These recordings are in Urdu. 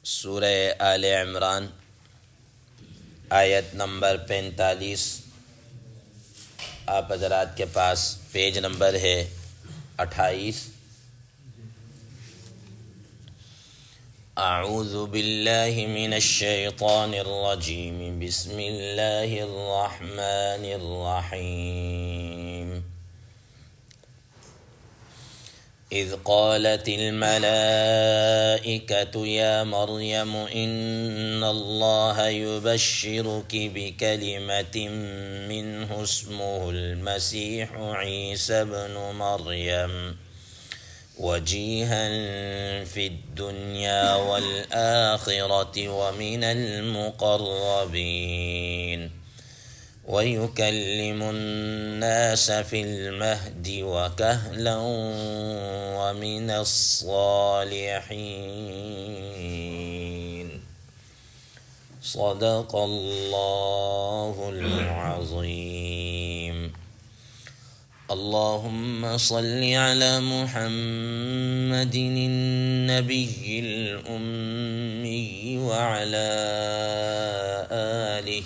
سورہ آل عمران آیت نمبر 45۔ آپ حضرات کے پاس پیج نمبر ہے 28۔ اعوذ باللہ من الشیطان الرجیم، بسم اللہ الرحمن الرحیم۔ اذ قالت الملائکة یا مریم ان اللہ یبشرک بکلمۃ منہ اسمہ المسیح عیسی ابن مریم وجیہا فی الدنیا والآخرۃ ومن المقربین وَيُكَلِّمُ النَّاسَ فِي الْمَهْدِ وَكَهْلًا وَمِنَ الصَّالِحِينَ۔ صدق اللہ العظیم۔ اللہم صل علی محمد النبی الأمی وعلی آلہ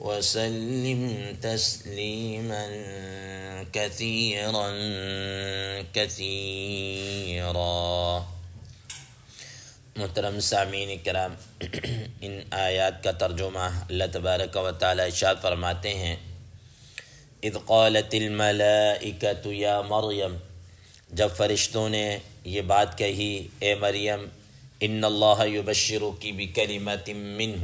وسلم تسلیما کثیرا کثیرا۔ محترم سامعین کرام، ان آیات کا ترجمہ اللہ تبارک و تعالی ارشاد فرماتے ہیں، اذ قالت الملائکۃ یا مریم، جب فرشتوں نے یہ بات کہی اے مریم، ان اللہ یبشرک بکلمۃ منہ،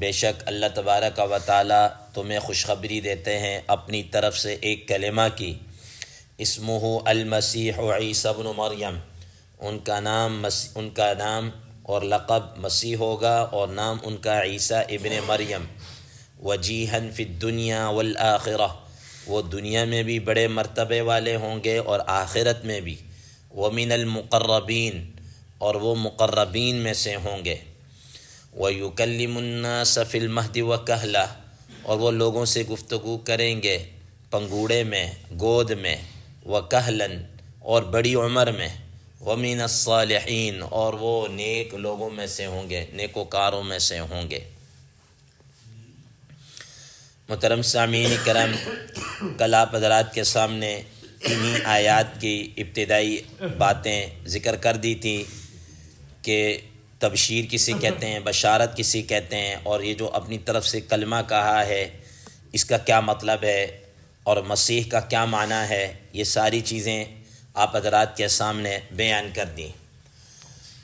بے شک اللہ تبارک و تعالی تمہیں خوشخبری دیتے ہیں اپنی طرف سے ایک کلمہ کی، اسمہ المسیح عیسی ابن مریم، ان کا نام اور لقب مسیح ہوگا اور نام ان کا عیسیٰ ابن مریم، وجیہا فی الدنیا والآخرہ، وہ دنیا میں بھی بڑے مرتبے والے ہوں گے اور آخرت میں بھی، ومن المقربین، اور وہ مقربین میں سے ہوں گے، وَيُكَلِّمُ النَّاسَ فِي الْمَهْدِ وَكَهْلًا، اور وہ لوگوں سے گفتگو کریں گے پنگوڑے میں، گود میں، وَكَهْلًا، اور بڑی عمر میں، وَمِنَ الصَّالِحِينَ، اور وہ نیک لوگوں میں سے ہوں گے، نیکوکاروں میں سے ہوں گے۔ محترم سامعین کرام، کل آپ حضرات کے سامنے انہی آیات کی ابتدائی باتیں ذکر کر دی تھی کہ تبشیر کسی کہتے ہیں، بشارت کسی کہتے ہیں، اور یہ جو اپنی طرف سے کلمہ کہا ہے اس کا کیا مطلب ہے اور مسیح کا کیا معنی ہے، یہ ساری چیزیں آپ حضرات کے سامنے بیان کر دیں۔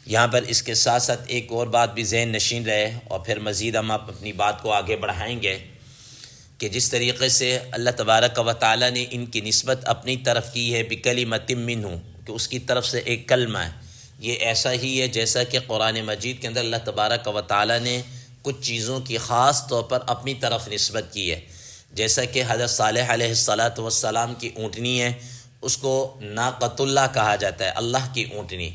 یہاں پر اس کے ساتھ ساتھ ایک اور بات بھی ذہن نشین رہے اور پھر مزید ہم اپنی بات کو آگے بڑھائیں گے کہ جس طریقے سے اللہ تبارک و تعالیٰ نے ان کی نسبت اپنی طرف کی ہے بکلمۃ منہ، کہ اس کی طرف سے ایک کلمہ ہے، یہ ایسا ہی ہے جیسا کہ قرآن مجید کے اندر اللہ تبارک و تعالیٰ نے کچھ چیزوں کی خاص طور پر اپنی طرف نسبت کی ہے، جیسا کہ حضرت صالح علیہ السلام کی اونٹنی ہے، اس کو ناقۃ اللہ کہا جاتا ہے، اللہ کی اونٹنی،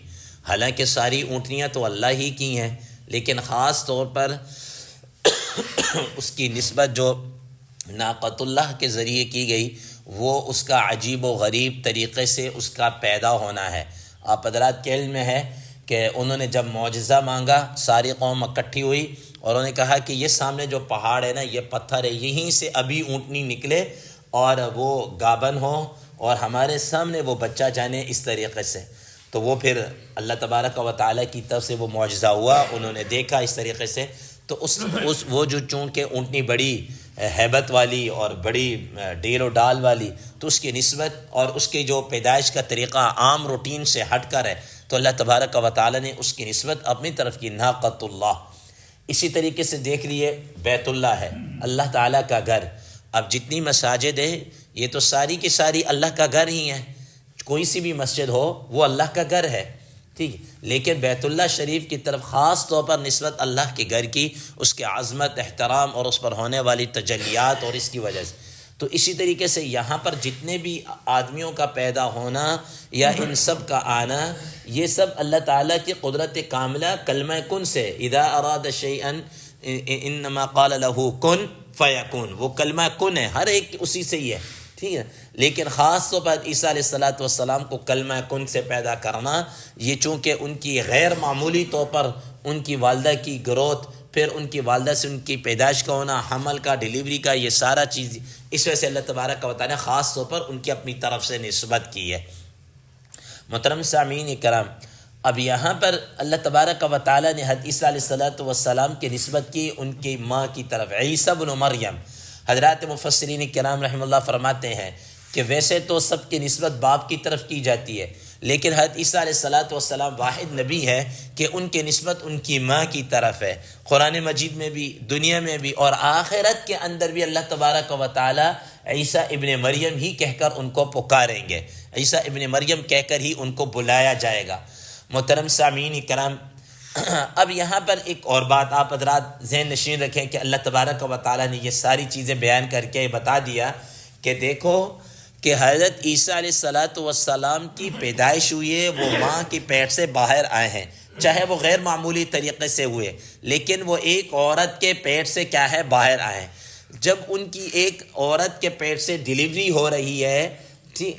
حالانکہ ساری اونٹنیاں تو اللہ ہی کی ہیں، لیکن خاص طور پر اس کی نسبت جو ناقۃ اللہ کے ذریعے کی گئی وہ اس کا عجیب و غریب طریقے سے اس کا پیدا ہونا ہے۔ آپ حضرات کے علم میں ہے کہ انہوں نے جب معجزہ مانگا، ساری قوم اکٹھی ہوئی اور انہوں نے کہا کہ یہ سامنے جو پہاڑ ہے نا، یہ پتھر ہے، یہیں سے ابھی اونٹنی نکلے اور وہ گابن ہو اور ہمارے سامنے وہ بچہ جانے، اس طریقے سے۔ تو وہ پھر اللہ تبارک و تعالیٰ کی طرف سے وہ معجزہ ہوا، انہوں نے دیکھا اس طریقے سے، تو وہ جو چونکہ اونٹنی بڑی ہیبت والی اور بڑی ڈیل و ڈال والی، تو اس کی نسبت اور اس کی جو پیدائش کا طریقہ عام روٹین سے ہٹ کر ہے، تو اللہ تبارک و تعالیٰ نے اس کی نسبت اپنی طرف کی، ناقۃ اللہ۔ اسی طریقے سے دیکھ لیے بیت اللہ ہے، اللہ تعالیٰ کا گھر۔ اب جتنی مساجد ہے یہ تو ساری کی ساری اللہ کا گھر ہی ہیں، کوئی سی بھی مسجد ہو وہ اللہ کا گھر ہے، ٹھیک، لیکن بیت اللہ شریف کی طرف خاص طور پر نسبت اللہ کے گھر کی، اس کے عظمت، احترام اور اس پر ہونے والی تجلیات اور اس کی وجہ سے۔ تو اسی طریقے سے یہاں پر جتنے بھی آدمیوں کا پیدا ہونا یا ان سب کا آنا، یہ سب اللہ تعالیٰ کی قدرت کاملہ کلمہ کن سے، اذا اراد شیئا انما قال له کن فیکون، وہ کلمہ کن ہے، ہر ایک اسی سے ہی ہے، ٹھیک ہے۔ لیکن خاص طور پر عیسیٰ علیہ السلام کو کلمہ کن سے پیدا کرنا، یہ چونکہ ان کی غیر معمولی طور پر ان کی والدہ کی گروتھ، پھر ان کی والدہ سے ان کی پیدائش کا ہونا، حمل کا، ڈیلیوری کا، یہ سارا چیز اس وجہ سے اللہ تبارک و تعالیٰ نے خاص طور پر ان کی اپنی طرف سے نسبت کی ہے۔ محترم سامعین کرام، اب یہاں پر اللہ تبارک و تعالیٰ نے حضرت عیسیٰ علیہ السلام کی نسبت کی ان کی ماں کی طرف، عیسیٰ بن مریم۔ حضرات مفسرین کرام رحمہ اللہ فرماتے ہیں کہ ویسے تو سب کی نسبت باپ کی طرف کی جاتی ہے، لیکن حضرت عیسیٰ علیہ السلام واحد نبی ہے کہ ان کی نسبت ان کی ماں کی طرف ہے۔ قرآن مجید میں بھی، دنیا میں بھی اور آخرت کے اندر بھی اللہ تبارک و تعالیٰ عیسیٰ ابن مریم ہی کہہ کر ان کو پکاریں گے، عیسیٰ ابن مریم کہہ کر ہی ان کو بلایا جائے گا۔ محترم سامعین کرام، اب یہاں پر ایک اور بات آپ حضرات ذہن نشین رکھیں کہ اللہ تبارک و تعالیٰ نے یہ ساری چیزیں بیان کر کے بتا دیا کہ دیکھو کہ حضرت عیسیٰ علیہ السلام کی پیدائش ہوئی ہے، وہ ماں کی پیٹ سے باہر آئے ہیں، چاہے وہ غیر معمولی طریقے سے ہوئے، لیکن وہ ایک عورت کے پیٹ سے کیا ہے، باہر آئے ہیں۔ جب ان کی ایک عورت کے پیٹ سے ڈیلیوری ہو رہی ہے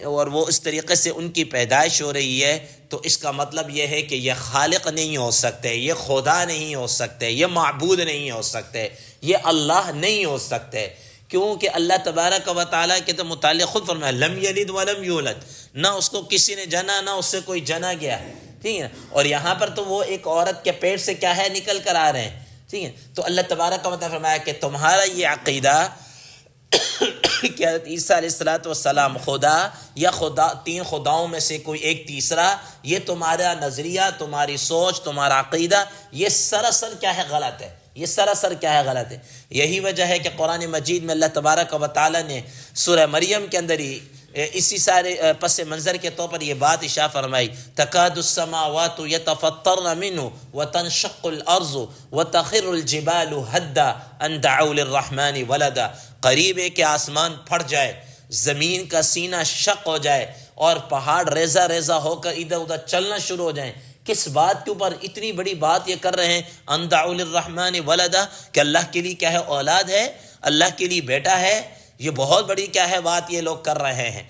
اور وہ اس طریقے سے ان کی پیدائش ہو رہی ہے، تو اس کا مطلب یہ ہے کہ یہ خالق نہیں ہو سکتے، یہ خدا نہیں ہو سکتے، یہ معبود نہیں ہو سکتے، یہ اللہ نہیں ہو سکتے، کیونکہ اللہ تبارک و تعالیٰ کے تو متعلق خود فرمایا لم یلد ولم یولد، نہ اس کو کسی نے جنا نہ اس سے کوئی جنا گیا، ٹھیک ہے۔ اور یہاں پر تو وہ ایک عورت کے پیٹ سے کیا ہے، نکل کر آ رہے ہیں، ٹھیک ہے۔ تو اللہ تبارک و تعالیٰ فرمایا کہ تمہارا یہ عقیدہ کہ حضرت عیسیٰ علیہ السلام خدا یا خدا تین خداؤں میں سے کوئی ایک تیسرا، یہ تمہارا نظریہ، تمہاری سوچ، تمہارا عقیدہ، یہ سراسر کیا ہے، غلط ہے، یہ سراسر کیا ہے، غلط ہے۔ یہی وجہ ہے کہ قرآن مجید میں اللہ تبارک و تعالیٰ نے سورہ مریم کے اندر ہی اسی سارے پس منظر کے طور پر یہ بات ارشاد فرمائی، تکاد السماوات یتفطرن منہ وتنشق الارض وتخر الجبال ہدا ان دعوا للرحمن ولدا، قریب ہے کہ آسمان پھٹ جائے، زمین کا سینہ شق ہو جائے اور پہاڑ ریزہ ریزہ ہو کر ادھر ادھر چلنا شروع ہو جائیں۔ کس بات کے اوپر اتنی بڑی بات یہ کر رہے ہیں، ان دعوا للرحمن ولدا، کہ اللہ کے لیے کیا ہے، اولاد ہے، اللہ کے لیے بیٹا ہے، یہ بہت بڑی کیا ہے بات یہ لوگ کر رہے ہیں۔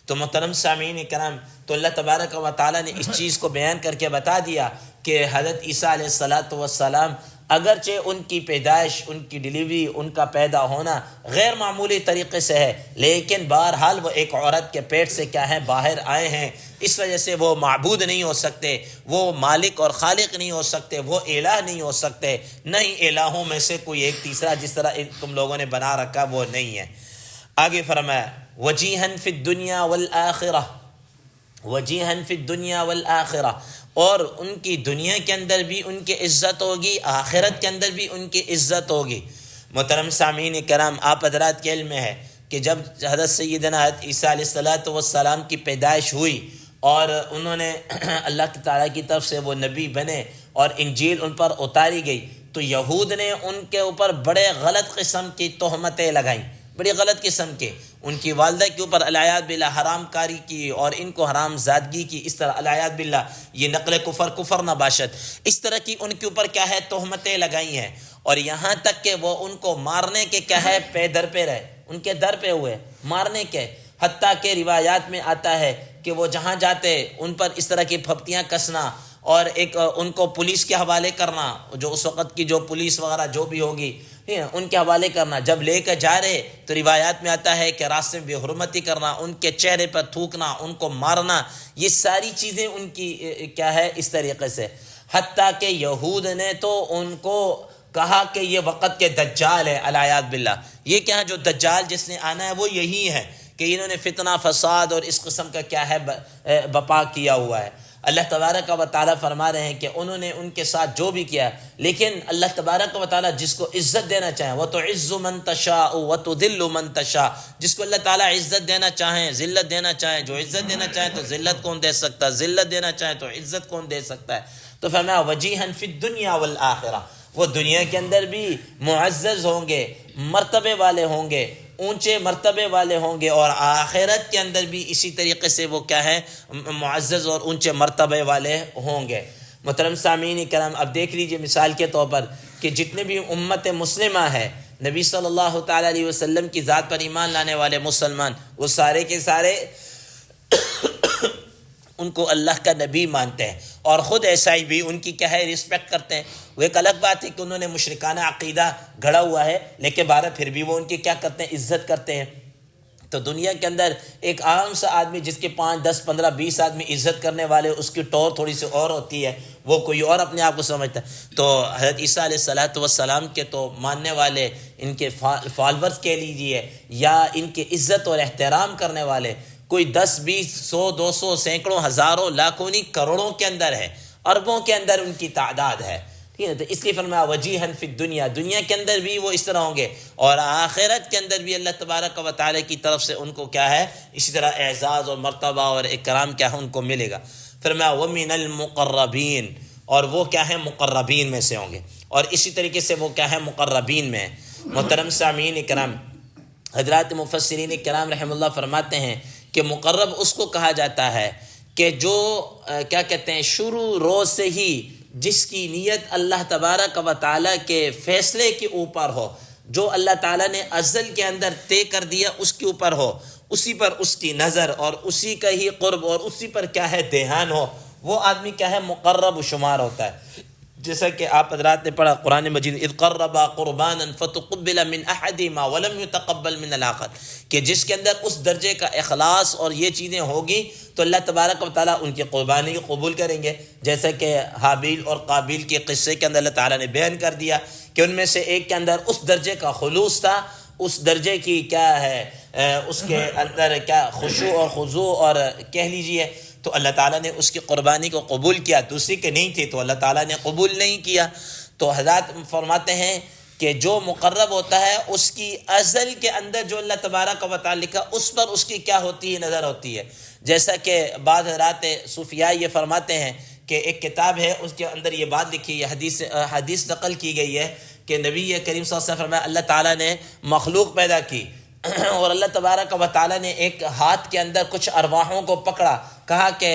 تو محترم سامعین کرام، تو اللہ تبارک و تعالیٰ نے اس چیز کو بیان کر کے بتا دیا کہ حضرت عیسیٰ علیہ السلام اگرچہ ان کی پیدائش، ان کی ڈیلیوری، ان کا پیدا ہونا غیر معمولی طریقے سے ہے، لیکن بہرحال وہ ایک عورت کے پیٹ سے کیا ہے، باہر آئے ہیں، اس وجہ سے وہ معبود نہیں ہو سکتے، وہ مالک اور خالق نہیں ہو سکتے، وہ الہ نہیں ہو سکتے، نہ ہی الہوں میں سے کوئی ایک تیسرا جس طرح تم لوگوں نے بنا رکھا وہ نہیں ہے۔ آگے فرمایا وجیہن فی الدنیا والآخرہ، وجیہن فی الدنیا والآخرہ، اور ان کی دنیا کے اندر بھی ان کی عزت ہوگی، آخرت کے اندر بھی ان کی عزت ہوگی۔ محترم سامعین کرام، آپ حضرات کے علم میں ہے کہ جب حضرت سیدنا حضرت عیسیٰ علیہ السلام کی پیدائش ہوئی اور انہوں نے اللہ تعالیٰ کی طرف سے وہ نبی بنے اور انجیل ان پر اتاری گئی، تو یہود نے ان کے اوپر بڑے غلط قسم کی تہمتیں لگائیں، بڑی غلط قسم کے، ان کی والدہ کے اوپر العیاذ باللہ حرام کاری کی اور ان کو حرام زادگی کی، اس طرح العیاذ باللہ یہ نقل کفر نباشت، اس طرح کی ان کے اوپر کیا ہے تہمتیں لگائی ہیں، اور یہاں تک کہ وہ ان کو مارنے کے کیا ہے پے در پہ رہے، ان کے در پہ ہوئے مارنے کے، حتیٰ کہ روایات میں آتا ہے کہ وہ جہاں جاتے ان پر اس طرح کی پھپتیاں کسنا اور ایک ان کو پولیس کے حوالے کرنا، جو اس وقت کی جو پولیس وغیرہ جو بھی ہوگی ان کے حوالے کرنا، جب لے کر جا رہے تو روایات میں آتا ہے کہ راستے میں بے حرمتی کرنا، ان کے چہرے پر تھوکنا، ان کو مارنا، یہ ساری چیزیں ان کی کیا ہے اس طریقے سے، حتیٰ کہ یہود نے تو ان کو کہا کہ یہ وقت کے دجال ہے، العیاذ باللہ، یہ کیا جو دجال جس نے آنا ہے وہ یہی ہے کہ انہوں نے فتنہ فساد اور اس قسم کا کیا ہے بپا کیا ہوا ہے۔ اللہ تبارک و تعالیٰ فرما رہے ہیں کہ انہوں نے ان کے ساتھ جو بھی کیا، لیکن اللہ تبارک و تعالیٰ جس کو عزت دینا چاہیں، وَتُعِزُّ مَن تَشَاءُ وَتُذِلُّ مَن تَشَاءُ، جس کو اللہ تعالیٰ عزت دینا چاہیں، ذلت دینا چاہیں، جو عزت دینا چاہیں تو ذلت کون دے سکتا ہے، ذلت دینا چاہیں تو عزت کون دے سکتا ہے۔ تو فرمایا وجیہن فی الدنیا والآخرہ، وہ دنیا کے اندر بھی معزز ہوں گے، مرتبے والے ہوں گے، اونچے مرتبے والے ہوں گے، اور آخرت کے اندر بھی اسی طریقے سے وہ کیا ہے معزز اور اونچے مرتبے والے ہوں گے۔ محترم سامعین کرام، اب دیکھ لیجئے مثال کے طور پر کہ جتنے بھی امت مسلمہ ہے، نبی صلی اللہ تعالیٰ علیہ وسلم کی ذات پر ایمان لانے والے مسلمان، وہ سارے کے سارے ان کو اللہ کا نبی مانتے ہیں، اور خود عیسائی بھی ان کی کیا ہے رسپیکٹ کرتے ہیں۔ وہ ایک الگ بات ہے کہ انہوں نے مشرکانہ عقیدہ گھڑا ہوا ہے، لیکن بہرحال پھر بھی وہ ان کی کیا کرتے ہیں، عزت کرتے ہیں۔ تو دنیا کے اندر ایک عام سا آدمی جس کے 5 10 15 20 آدمی عزت کرنے والے، اس کی ٹور تھوڑی سی اور ہوتی ہے، وہ کوئی اور اپنے آپ کو سمجھتا ہے۔ تو حضرت عیسیٰ علیہ السلام کے تو ماننے والے، ان کے فالورز کہہ لیجئے یا ان کے عزت اور احترام کرنے والے کوئی 10 20 100 200 سینکڑوں ہزاروں لاکھوں نہیں کروڑوں کے اندر ہے، اربوں کے اندر ان کی تعداد ہے، ٹھیک ہے۔ تو اس لیے فرمایا وجیہن فی الدنیا، دنیا کے اندر بھی وہ اس طرح ہوں گے، اور آخرت کے اندر بھی اللہ تبارک و تعالی کی طرف سے ان کو کیا ہے، اسی طرح اعزاز اور مرتبہ اور اکرام کیا ہے ان کو ملے گا۔ فرمایا ومن المقربین، اور وہ کیا ہے مقربین میں سے ہوں گے، اور اسی طریقے سے وہ کیا ہے مقربین میں ہیں۔ محترم سامعین اکرام، حضرات مفسرین کرام رحم اللہ فرماتے ہیں کہ مقرب اس کو کہا جاتا ہے کہ جو کیا کہتے ہیں شروع روز سے ہی جس کی نیت اللہ تبارک و تعالیٰ کے فیصلے کے اوپر ہو، جو اللہ تعالیٰ نے ازل کے اندر طے کر دیا اس کے اوپر ہو، اسی پر اس کی نظر اور اسی کا ہی قرب اور اسی پر کیا ہے دھیان ہو، وہ آدمی کیا ہے مقرب شمار ہوتا ہے۔ جیسا کہ آپ حضرات نے پڑھا قرآن مجید، اذ قربا قربانا فتقبل من احدهما ولم يتقبل من الاخر، کہ جس کے اندر اس درجے کا اخلاص اور یہ چیزیں ہوگی تو اللہ تبارک و تعالیٰ ان کی قربانی کو قبول کریں گے۔ جیسا کہ حابیل اور قابیل کے قصے کے اندر اللہ تعالیٰ نے بیان کر دیا کہ ان میں سے ایک کے اندر اس درجے کا خلوص تھا، اس درجے کی کیا ہے اس کے اندر کیا خشوع اور خضوع اور کہہ لیجئے، تو اللہ تعالیٰ نے اس کی قربانی کو قبول کیا، دوسری کے نہیں تھی تو اللہ تعالیٰ نے قبول نہیں کیا۔ تو حضرات فرماتے ہیں کہ جو مقرب ہوتا ہے اس کی ازل کے اندر جو اللہ تبارک و تعالیٰ لکھا اس پر اس کی کیا ہوتی ہے نظر ہوتی ہے۔ جیسا کہ بعض حضرات صوفیاء یہ فرماتے ہیں کہ ایک کتاب ہے اس کے اندر یہ بات لکھی ہے، حدیث نقل کی گئی ہے کہ نبی کریم صلی اللہ علیہ وسلم فرمایا اللہ تعالیٰ نے مخلوق پیدا کی اور اللہ تبارک و تعالیٰ نے ایک ہاتھ کے اندر کچھ ارواحوں کو پکڑا، کہا کہ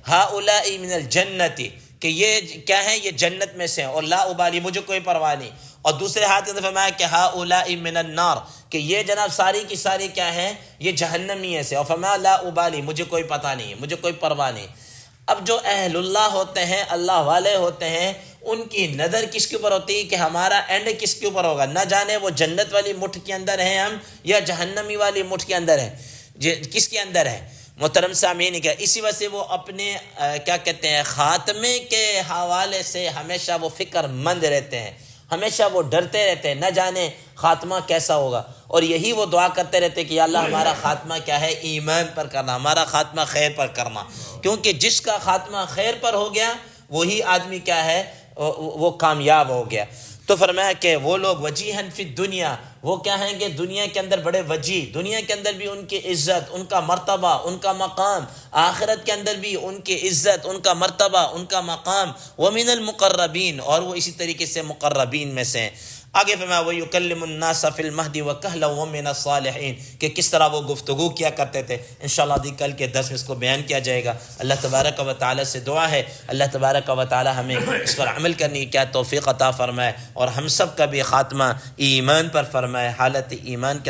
ہؤلاء من الجنت، کہ یہ کیا ہے یہ جنت میں سے ہیں، اور لا ابالی مجھے کوئی پرواہ نہیں، اور دوسرے ہاتھ کے اندر فرمایا کہ ہؤلاء من النار، کہ یہ جناب ساری کی ساری کیا ہیں یہ جہنمی ہیں سے، اور فرمایا لا ابالی مجھے کوئی پتہ نہیں، مجھے کوئی پرواہ نہیں۔ اب جو اہل اللہ ہوتے ہیں، اللہ والے ہوتے ہیں، ان کی نظر کس کے اوپر ہوتی ہے کہ ہمارا اینڈ کس کے اوپر ہوگا، نہ جانے وہ جنت والی مٹھ کے اندر ہیں ہم یا جہنمی والی مٹھ کے اندر ہیں، کس کے اندر ہے۔ محترم سامعین کیا اسی وجہ سے وہ اپنے کیا کہتے ہیں خاتمے کے حوالے سے ہمیشہ وہ فکر مند رہتے ہیں، ہمیشہ وہ ڈرتے رہتے ہیں، نہ جانے خاتمہ کیسا ہوگا، اور یہی وہ دعا کرتے رہتے کہ یا اللہ ہمارا خاتمہ کیا ہے ایمان پر کرنا، ہمارا خاتمہ خیر پر کرنا، کیونکہ جس کا خاتمہ خیر پر ہو گیا وہی آدمی کیا ہے وہ کامیاب ہو گیا۔ تو فرمایا کہ وہ لوگ وجیہن فی الدنیا، وہ کیا ہیں کہ دنیا کے اندر بڑے وجیح، دنیا کے اندر بھی ان کی عزت، ان کا مرتبہ، ان کا مقام، آخرت کے اندر بھی ان کی عزت، ان کا مرتبہ، ان کا مقام، ومن المقربین، اور وہ اسی طریقے سے مقربین میں سے ہیں۔ آگے فرمایا وَيُكَلِّمُ النَّاسَ فِي الْمَهْدِ وَكَهْلًا وَمِنَ الصَّالِحِينَ، کہ کس طرح وہ گفتگو کیا کرتے تھے۔ انشاءاللہ کل کے درس میں اس کو بیان کیا جائے گا۔ اللہ تبارک و تعالی سے دعا ہے اللہ تبارک و تعالی ہمیں اس پر عمل کرنے کی کیا توفیق عطا فرمائے، اور ہم سب کا بھی خاتمہ ایمان پر فرمائے، حالت ایمان کے